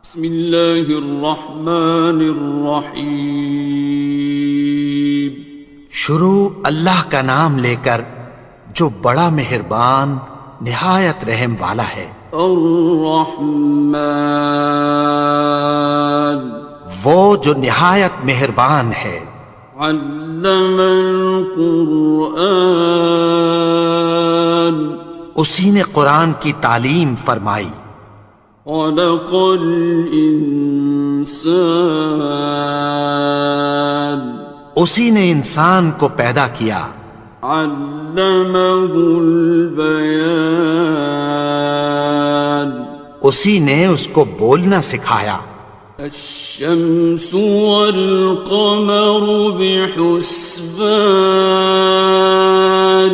بسم اللہ الرحمن الرحیم۔ شروع اللہ کا نام لے کر جو بڑا مہربان نہایت رحم والا ہے۔ الرحمن، وہ جو نہایت مہربان ہے۔ علم القرآن، اسی نے قرآن کی تعلیم فرمائی۔ خلق الانسان، اسی نے انسان کو پیدا کیا۔ علمہ البیان، اسی نے اس کو بولنا سکھایا۔ الشمس والقمر بحسبان،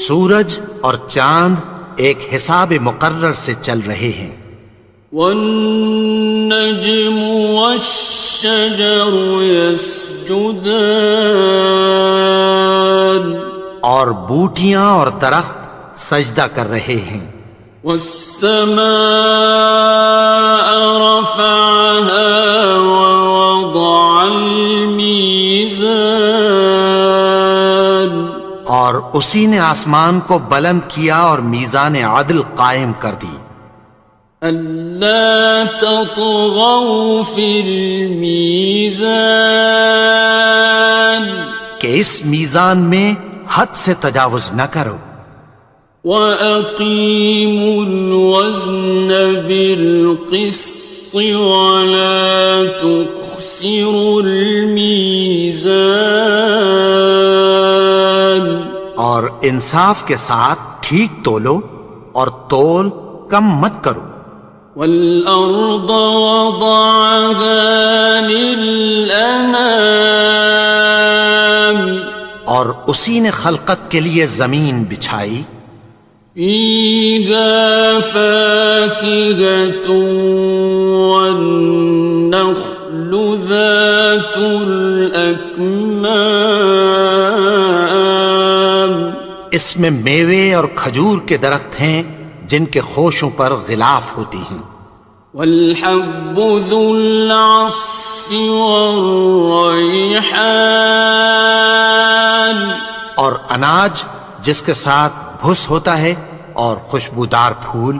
سورج اور چاند ایک حساب مقرر سے چل رہے ہیں۔ والنجم والشجر يسجدان، اور بوٹیاں اور درخت سجدہ کر رہے ہیں۔ والسماء رفعها ووضع الميزان، اور اسی نے آسمان کو بلند کیا اور میزان عدل قائم کر دی۔ ألا تطغوا في الميزان، کہ اس میزان میں حد سے تجاوز نہ کرو۔ وَأَقِيمُوا الْوَزْنَ بِالْقِسْطِ وَلَا تُخْسِرُوا الْمِيزَانَ، اور انصاف کے ساتھ ٹھیک تولو اور تول کم مت کرو۔ وَالْأَرْضَ وَضَعَهَا لِلْأَنَامِ، اور اسی نے خلقت کے لیے زمین بچھائی۔ فِيهَا فَاكِهَةٌ وَالنَّخْلُ ذَاتُ الْأَكْمَامِ، اس میں میوے اور کھجور کے درخت ہیں جن کے خوشوں پر غلاف ہوتی ہیں۔ وَالْحَبُّ ذُو الْعَصْفِ وَالرَّيْحَانِ، اور اناج جس کے ساتھ بھس ہوتا ہے اور خوشبودار پھول۔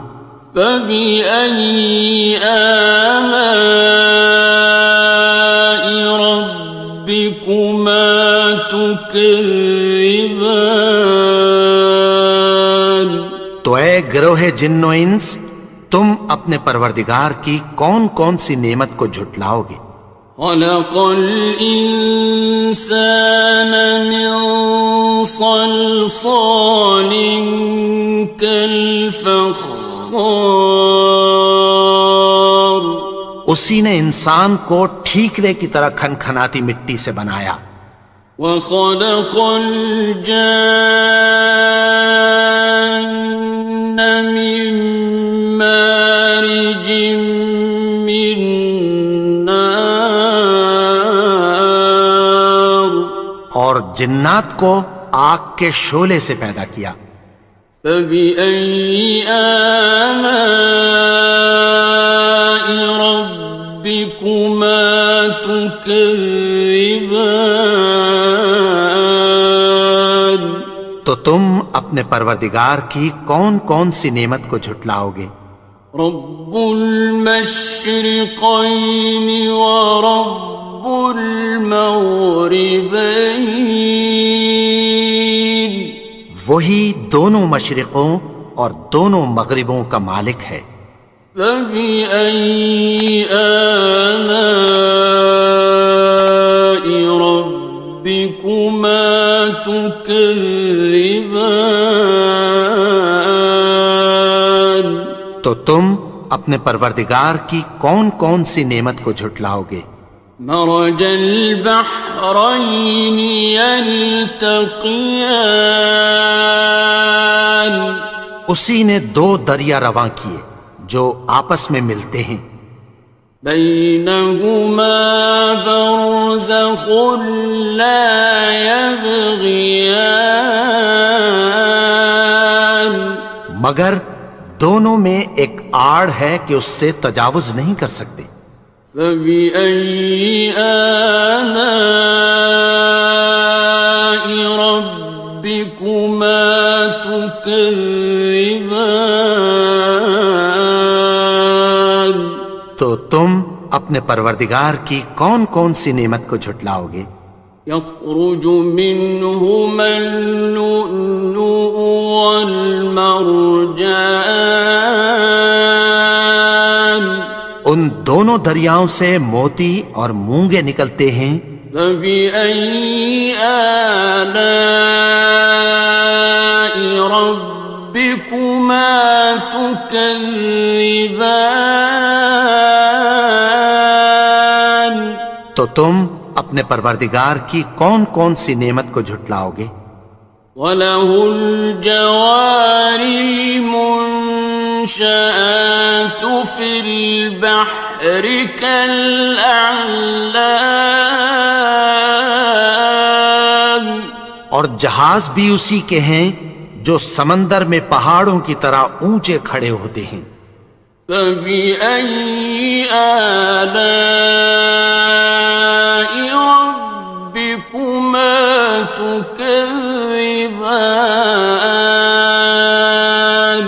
فَبِأَيِّ آلَاءِ رَبِّكُمَا تُكَذِّبَانِ، تو اے گروہ جن و انس، تم اپنے پروردگار کی کون کون سی نعمت کو جھٹلاؤ گے؟ خَلَقَ الْإِنسَانَ مِنْ صَلْصَالٍ كَالْفَخَّارِ، اسی نے انسان کو ٹھیکرے کی طرح کھنکھناتی مٹی سے بنایا۔ وَخَلَقَ الْجَانَّ مِن مَّارِجٍ مِّن نَّارٍ، اور جنات کو آگ کے شعلے سے پیدا کیا۔ فَبِأَيِّ آلَاءِ رَبِّكُمَا تُكَذِّبَانِ، تو تم اپنے پروردگار کی کون کون سی نعمت کو جھٹلاؤ گے؟ رب المشرقین ورب المغربین، وہی دونوں مشرقوں اور دونوں مغربوں کا مالک ہے۔ فَبِأَيِّ آلَاءِ رَبِّكُمَا تُكَذِّبَانِ، تو تم اپنے پروردگار کی کون کون سی نعمت کو جھٹلاؤ گے؟ مرج البحرین یلتقیان، اسی نے دو دریا رواں کیے جو آپس میں ملتے ہیں۔ بینہما برزخ لا یبغیان، مگر دونوں میں ایک آڑ ہے کہ اس سے تجاوز نہیں کر سکتے۔ فبأي آلاء ربكما تكذبان؟ تو تم اپنے پروردگار کی کون کون سی نعمت کو جھٹلاؤ گے؟ يخرج منهما اللؤلؤ والمرجان، ان دونوں دریاؤں سے موتی اور مونگے نکلتے ہیں۔ فبأي آلاء ربكما تكذبان؟ تو تم اپنے پروردگار کی کون کون سی نعمت کو جھٹلاؤ گے؟ وَلَهُ الْجَوَارِ الْمُنشَآتُ فِي الْبَحْرِ كَالْأَعْلَامِ، اور جہاز بھی اسی کے ہیں جو سمندر میں پہاڑوں کی طرح اونچے کھڑے ہوتے ہیں۔ فَبِأَيِّ آلَاءِ رَبِّكُمَا تُكَذِّبَانِ؟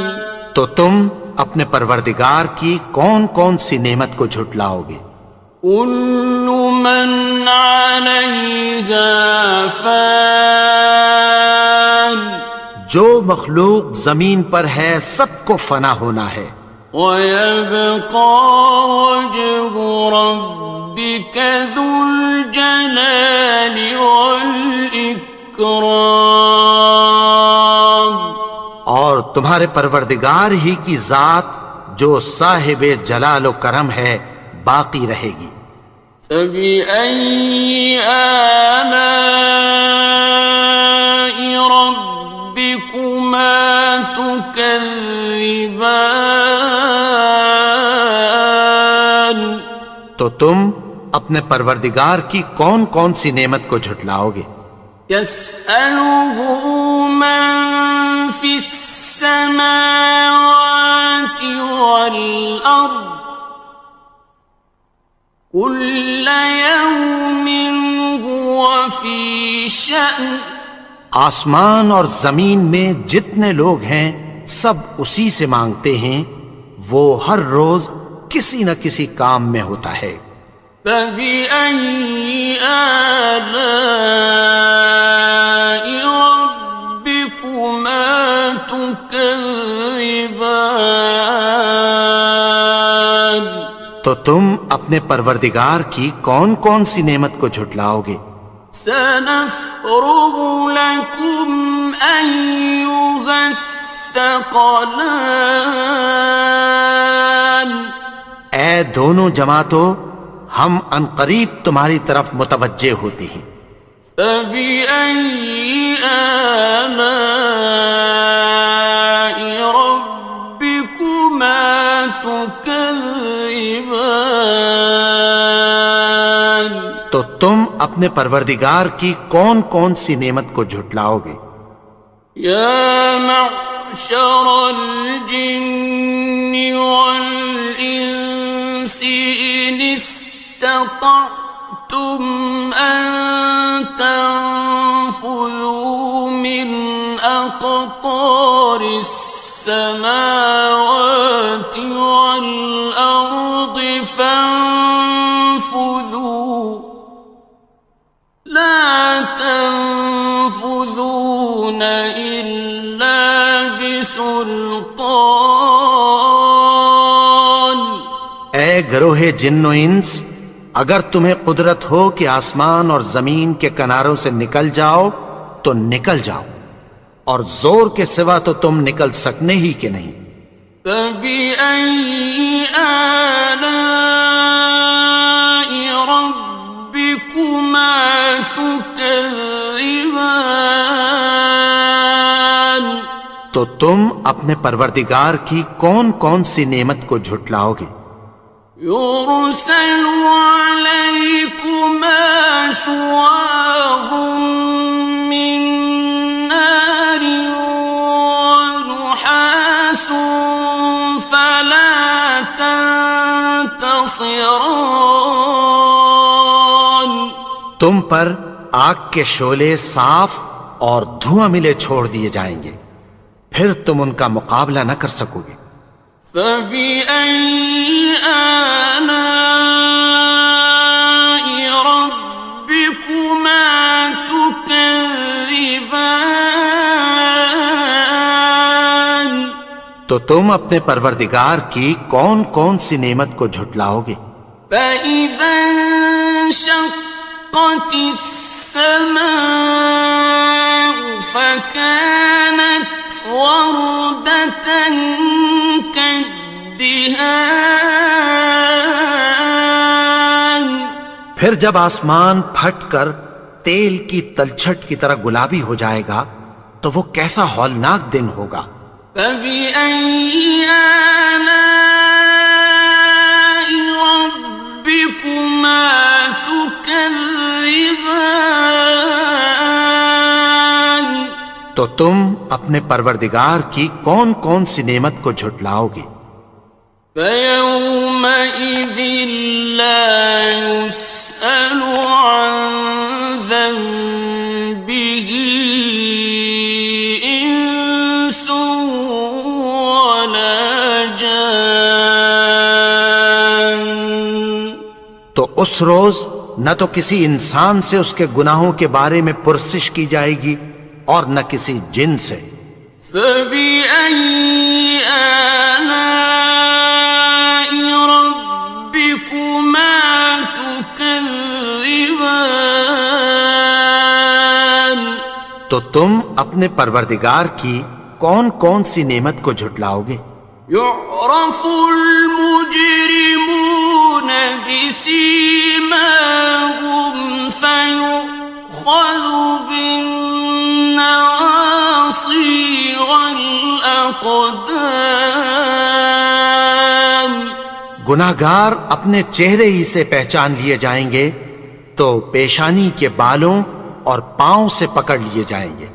تو تم اپنے پروردگار کی کون کون سی نعمت کو جھٹلاؤ گے؟ كُلُّ مَنْ عَلَيْهَا فَانٍ، جو مخلوق زمین پر ہے سب کو فنا ہونا ہے۔ وَيَبْقَى وَجْهُ رَبِّكَ ذُو الْجَلَالِ وَالْإِكْرَامِ، اور تمہارے پروردگار ہی کی ذات جو صاحب جلال و کرم ہے باقی رہے گی۔ فَبِأَيِّ آلَاءِ رَبِّكُمَا تُكَذِّبَانِ؟ تو تم اپنے پروردگار کی کون کون سی نعمت کو جھٹلاؤ گے؟ يَسْأَلُهُ مَن فِي السَّمَاوَاتِ وَالْأَرْضِ كُلَّ يَوْمٍ هُوَ فِي شَأْنٍ، آسمان اور زمین میں جتنے لوگ ہیں سب اسی سے مانگتے ہیں، وہ ہر روز کسی نہ کسی کام میں ہوتا ہے۔ فَبِأَيِّ آلَاءِ رَبِّكُمَا تُكَذِّبَانِ؟ تو تم اپنے پروردگار کی کون کون سی نعمت کو جھٹلاؤ گے؟ سَنَفْرُغُ لَكُمْ أَيُّهَ الثَّقَلَانِ، اے دونوں جماعتوں، ہم عنقریب تمہاری طرف متوجہ ہوتے ہیں۔ فَبِأَيِّ آلَاءِ رَبِّكُمَا تُكَذِّبَانِ؟ تو تم اپنے پروردگار کی کون کون سی نعمت کو جھٹلاؤ گے؟ يَا مَعْشَرَ الْجِنِّ وَالْإِنسِ إِنِ اسْتَطَعْتُمْ أَن تَنفُذُوا مِنْ أَقْطَارِ السَّمَاوَاتِ وَالْأَرْضِ فَانفُذُوا لَا تَنفُذُونَ إِلَّا بِسُلْطَانٍ۔ اے گروہ جن و انس، اگر تمہیں قدرت ہو کہ آسمان اور زمین کے کناروں سے نکل جاؤ تو نکل جاؤ، اور زور کے سوا تو تم نکل سکنے ہی کہ نہیں۔ فَبِأَيِّ آلَاءِ رَبِّكُمَا تُكَذِّبَانِ؟ تو تم اپنے پروردگار کی کون کون سی نعمت کو جھٹلاؤ گے؟ يُرْسَلُ عَلَيْكُمَا شُوَاظٌ مِّن نَّارٍ وَنُحَاسٌ خاصران. تم پر آگ کے شعلے صاف اور دھواں ملے چھوڑ دیے جائیں گے، پھر تم ان کا مقابلہ نہ کر سکو گے۔ فبأي آلاء ربكما تكذبان. تو تم اپنے پروردگار کی کون کون سی نعمت کو جھٹلاؤ گے؟ فإذا انشقت السماء فكانت وردة كالدهان. پھر جب آسمان پھٹ کر تیل کی تلچھٹ کی طرح گلابی ہو جائے گا تو وہ کیسا ہولناک دن ہوگا۔ فبأي آلاء ربكما تكذبان. تو تم اپنے پروردگار کی کون کون سی نعمت کو جھٹلاؤ گے؟ فيومئذ لا يسأل عن ذنبه إنس ولا جان. تو اس روز نہ تو کسی انسان سے اس کے گناہوں کے بارے میں پرسش کی جائے گی اور نہ کسی جن سے۔ فبأي آلاء ربكما تكذبان. تو تم اپنے پروردگار کی کون کون سی نعمت کو جھٹلاؤ گے؟ يعرف المجرمون بسيماهم فيؤخذ بالنواصي والأقدام. گناہگار اپنے چہرے ہی سے پہچان لیے جائیں گے تو پیشانی کے بالوں اور پاؤں سے پکڑ لیے جائیں گے۔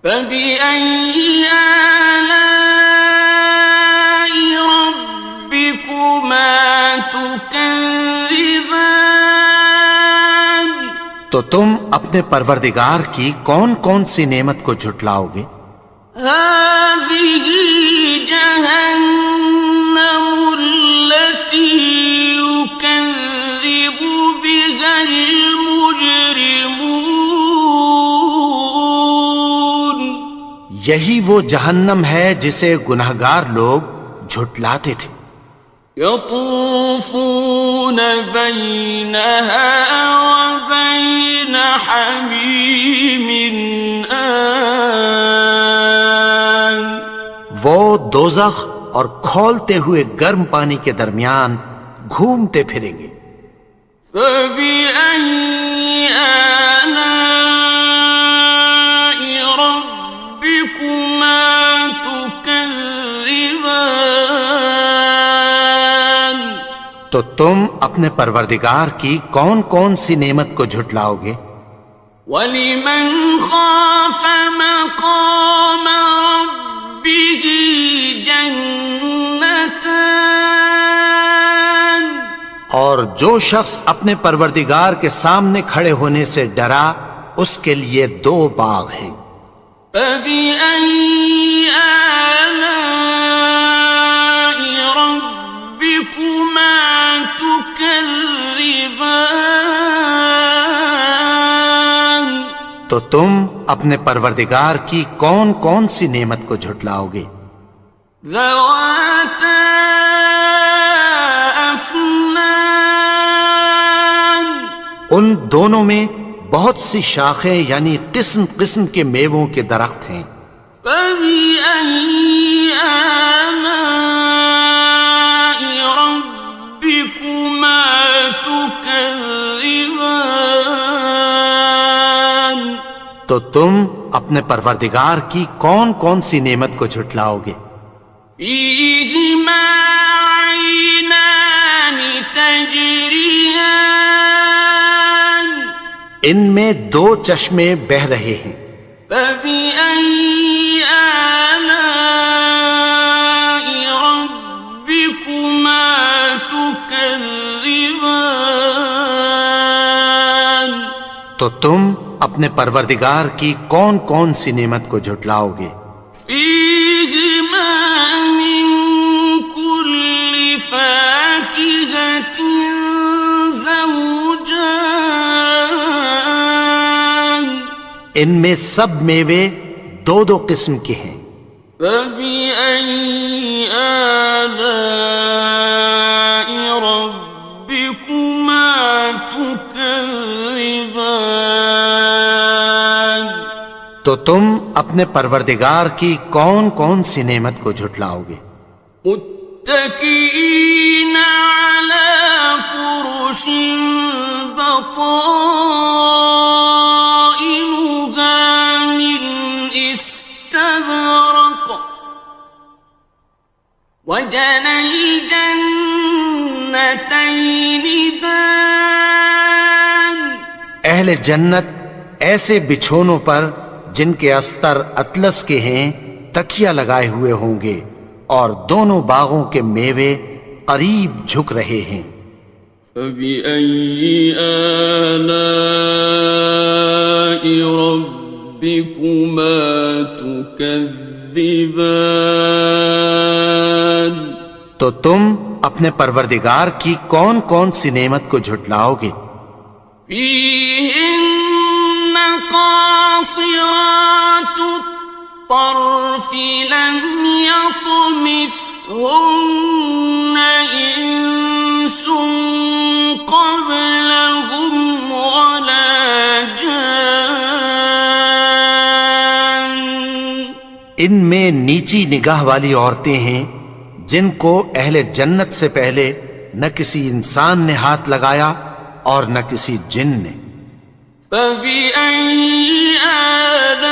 فبأي آلاء ربكما تكذبان. تو تم اپنے پروردگار کی کون کون سی نعمت کو جھٹلاؤ گے؟ هذه جهنم التي يكذب بها المجرمون. یہی وہ جہنم ہے جسے گناہگار لوگ جھٹلاتے تھے۔ يطوفون بينها وبين حميم آن. وہ دوزخ اور کھولتے ہوئے گرم پانی کے درمیان گھومتے پھریں گے۔ فبأي آلاء ربكما تكذبان. تو تم اپنے پروردگار کی کون کون سی نعمت کو جھٹلاؤ گے؟ وَلِمَنْ خَافَ مَقَامَ رَبِّهِ جَنَّتَانِ. اور جو شخص اپنے پروردگار کے سامنے کھڑے ہونے سے ڈرا اس کے لیے دو باغ ہیں۔ فَبِأَيِّ آلَاءِ رَبِّكُمَا تُكَذِّبَانِ. تو تم اپنے پروردگار کی کون کون سی نعمت کو جھٹلاؤ گے؟ ذَوَاتَا أَفْنَانٍ. ان دونوں میں بہت سی شاخیں یعنی قسم قسم کے میووں کے درخت ہیں۔ فَبِأَيِّ آلَاءِ رَبِّكُمَا تُكَذِّبَانِ. تو تم اپنے پروردگار کی کون کون سی نعمت کو جھٹلاؤ گے؟ فِيهِمَا عَيْنَانِ تَجْرِيَانِ. ان میں دو چشمے بہہ رہے ہیں۔ فَبِأَيِّ آلَاءِ رَبِّكُمَا تُكَذِّبَانِ. تكذبان تو تم اپنے پروردگار کی کون کون سی نعمت کو جھٹلاؤ گے؟ فيهما من كل فاكهة زوجان ان میں سب میوے دو دو قسم کے ہیں۔ فبأي آلاء ربكما تكذبان تو تم اپنے پروردگار کی کون کون سی نعمت کو جھٹلاؤ گے؟ متكئين على فرش بطائنها من استبرق وجنى الجنتين دان اہل جنت ایسے بچھونوں پر جن کے استر اطلس کے ہیں تکیہ لگائے ہوئے ہوں گے اور دونوں باغوں کے میوے قریب جھک رہے ہیں۔ فبأي آلاء ربكما تكذبان تو تم اپنے پروردگار کی کون کون سی نعمت کو جھٹلاؤ گے؟ فيهن قاصرات الطرف لم يطمثهن إنس قبلهم ولا جان ان میں نیچی نگاہ والی عورتیں ہیں جن کو اہل جنت سے پہلے نہ کسی انسان نے ہاتھ لگایا اور نہ کسی جن نے۔ فبأي آلاء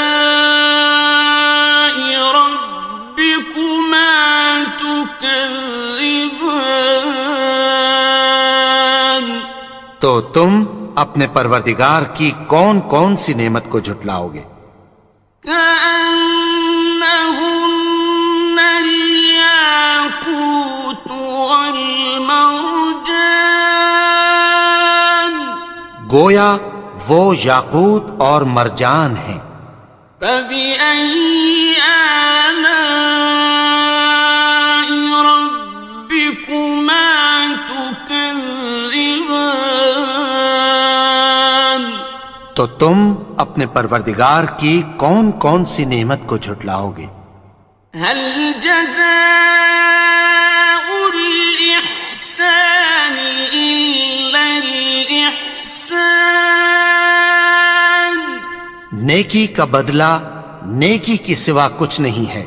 ربكما تكذبان تو تم اپنے پروردگار کی کون کون سی نعمت کو جھٹلاؤ گے؟ كأنهن الياقوت والمرجان گویا وہ یاقوت اور مرجان ہیں۔ فبأي آلاء ربكما تكذبان تو تم اپنے پروردگار کی کون کون سی نعمت کو جھٹلاؤ گے؟ هل جزاء الإحسان إلا الإحسان نیکی کا بدلہ نیکی کی سوا کچھ نہیں ہے۔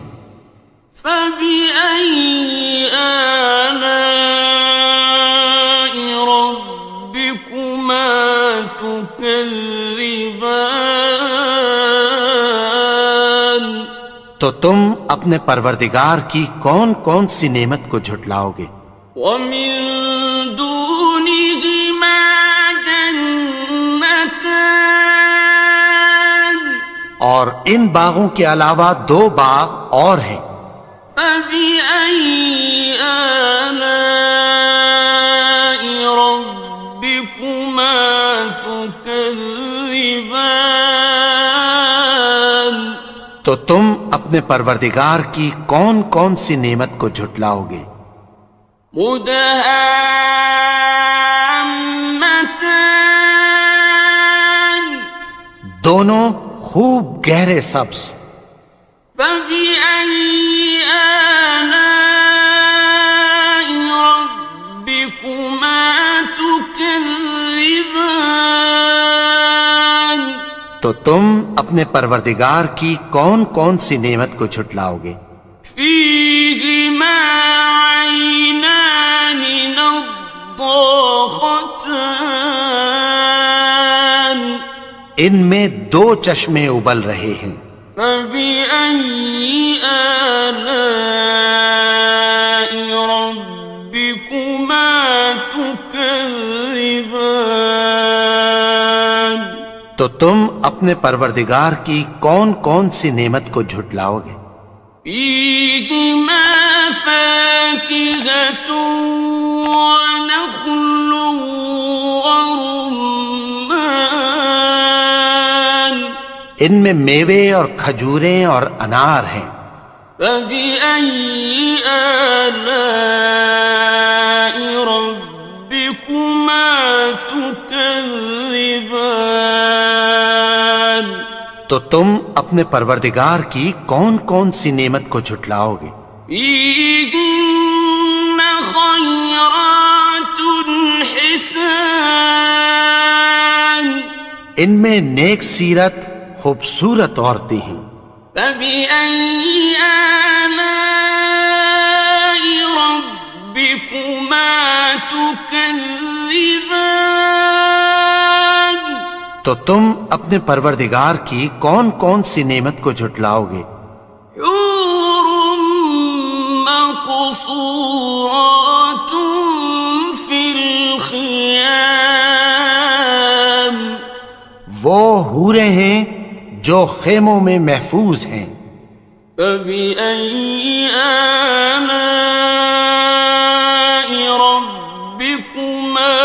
فبأي آلاء ربكما تكذبان تو تم اپنے پروردگار کی کون کون سی نعمت کو جھٹلاؤ گے؟ ومن دونهما جنتان اور ان باغوں کے علاوہ دو باغ اور ہیں۔ فبأي آلاء ربكما تكذبان تو تم اپنے پروردگار کی کون کون سی نعمت کو جھٹلاؤ گے؟ مدهامتان دونوں خوب گہرے سبز۔ فبأي آلاء ربكما تكذبان تو تم اپنے پروردگار کی کون کون سی نعمت کو جھٹلاؤ گے؟ فيهما عينان نضاختان ان میں دو چشمے ابل رہے ہیں۔ فبأي آلاء ربكما تكذبان تو تم اپنے پروردگار کی کون کون سی نعمت کو جھٹلاؤ گے؟ فيهما فاكهة ونخل ورمان ان میں میوے اور کھجوریں اور انار ہیں. فبأي آلاء ربكما تكذبان تو تم اپنے پروردگار کی کون کون سی نعمت کو جھٹلاؤ گے؟ فيهن خيرات حسان ان میں نیک سیرت خوبصورت عورتیں ہیں. فبأي آلاء ربكما تكذبان تو تم اپنے پروردگار کی کون کون سی نعمت کو جھٹلاؤ گے؟ حور مقصورات في الخيام وہ حوریں ہیں جو خیموں میں محفوظ ہیں. فبأي آلاء ربكما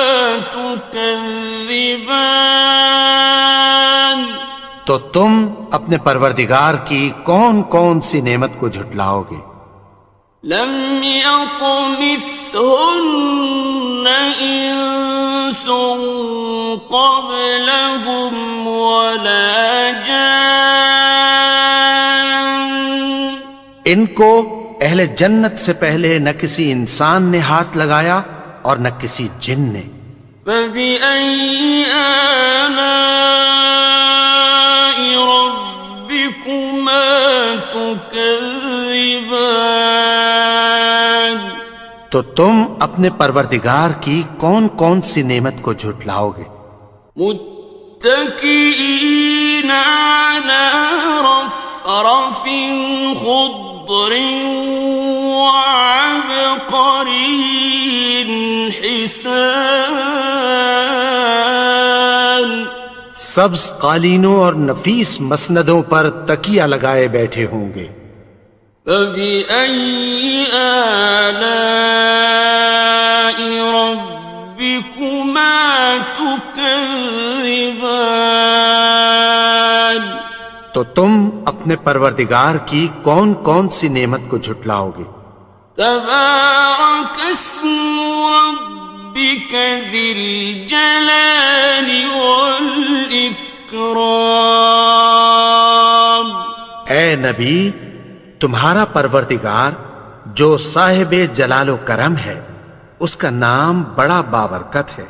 تكذبان تو تم اپنے پروردگار کی کون کون سی نعمت کو جھٹلاؤ گے؟ لم يطمثهن إنس قبلهم ولا جان ان کو اہل جنت سے پہلے نہ کسی انسان نے ہاتھ لگایا اور نہ کسی جن نے. فبأي آلاء ربكما تكذبان تو تم اپنے پروردگار کی کون کون سی نعمت کو جھٹلاؤ گے؟ متكئين على رفرف خضر وعبقري حسان سبز قالینوں اور نفیس مسندوں پر تکیہ لگائے بیٹھے ہوں گے. فبأي آلاء ربكما تكذبان تو تم اپنے پروردگار کی کون کون سی نعمت کو جھٹلاؤ گے؟ تبارك اسم ربك ذي الجلال والإكرام اے نبی، تمہارا پروردگار جو صاحب جلال و کرم ہے، اس کا نام بڑا بابرکت ہے.